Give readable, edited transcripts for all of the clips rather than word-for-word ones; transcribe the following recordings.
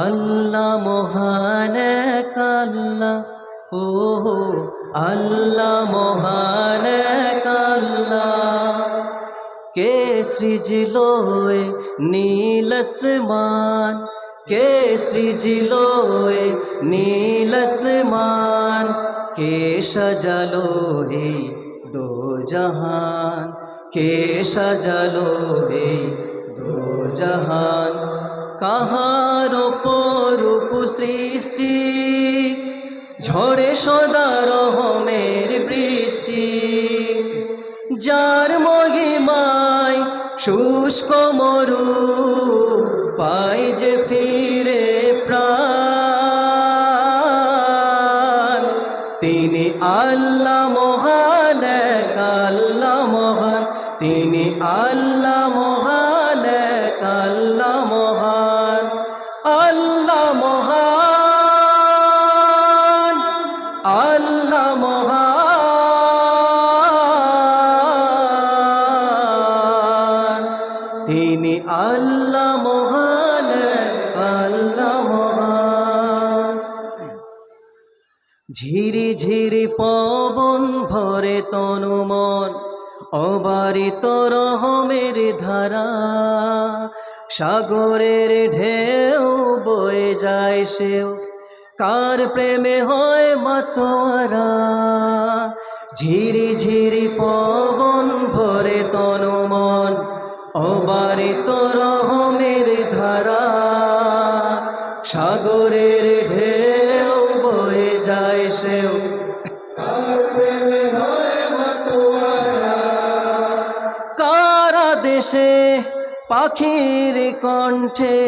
আল্লাহ মহান এক আল্লাহ, ও আল্লাহ মহান এক আল্লাহ। কে সৃজিল এ নীল আসমান, কে সৃজিল এ নীল আসমান, কে সাজালো এই দো জাহান, কে সাজালো এই দো জাহান। কাহার ওপর সৃষ্টি, ঝরে সদা রহমের বৃষ্টি, যার মহিমায় শুষ্ক মরু পাই যে ফিরে প্রাণ। তিনি আল্লাহ মহান এক আল্লাহ মহান, তিনি আল্লাহ মহান এক আল্লাহ মহান। আল্লাহ মহান, আল্লাহ মহান, তিনি আল্লাহ মহান আল্লাহ মহান। ঝিরি ঝিরি পবন ভরে তনু মন, অবারিত রহমের ধারা, সাগরের ঢেউ বয়ে যায় সেও, কার প্রেমে হয় মাতোয়ারা। ঝিরি ঝিরি পবন ভরে তনু মন, অবারিত রহমের ধারা, সাগরের ঢেউ বয়ে যায় সেও, কার প্রেমে হয় মাতোয়ারা। কারা দেশে পাখির কণ্ঠে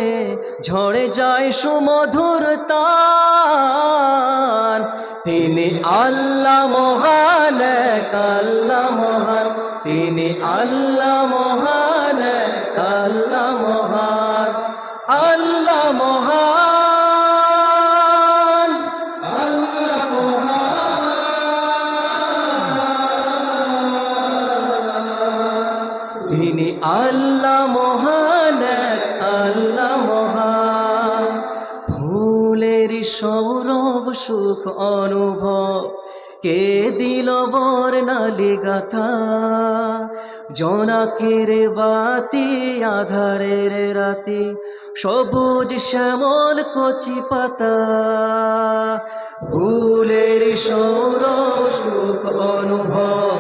ঝরে যায় সুমধুর তান। তিনি আল্লাহ মহান এক আল্লাহ মহান, তিনি আল্লাহ মহান এক আল্লাহ মহান। আল্লাহ মহান, আল্লাহ মহান, তিনি আল্লাহ মহান এক আল্লাহ মহান। ফুলের সৌরভ সুখ অনুভব কে দিল বর্ণালী গাথা, জোনাকের বাতি আধারের রাতি, সবুজ শ্যামল কচি পাতা। ফুলের সৌরভ সুখ অনুভব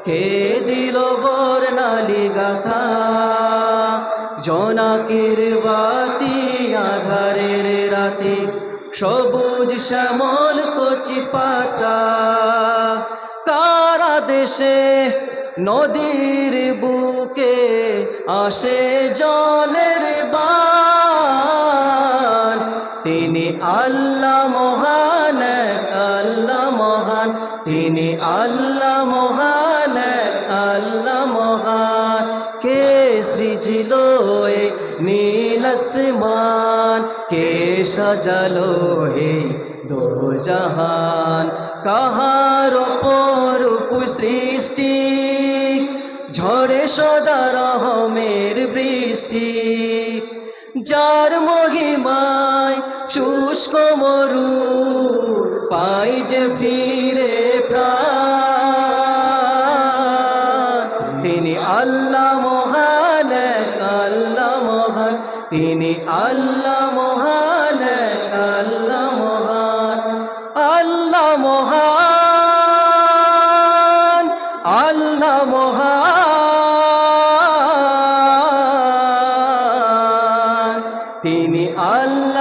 কে দিল বর্ণালী গাথা, জোনাকের বাতি আধারের রাতি, সবুজ শ্যামল কচি পাতা। কারা দেশে নদীর বুকে আসে জলের বান। তিনি আল্লাহ মহান এক আল্লাহ মহান, তিনি আল্লাহ মহান এক আল্লাহ মহান। কে সৃজিল এ নীল আসমান, কে সাজালো এই দো জাহান। কাহার ওপর সৃষ্টি, ঝরে সদা রহমের বৃষ্টি, যার মহিমায় শুষ্ক মরু পাই যে ফিরে প্রাণ। তিনি আল্লাহ মহান এক আল্লাহ মহান, তিনি আল্লাহ মহান এক আল্লাহ মহান। আল্লাহ মহান, আল্লাহ মহান, তিনি আল্লাহ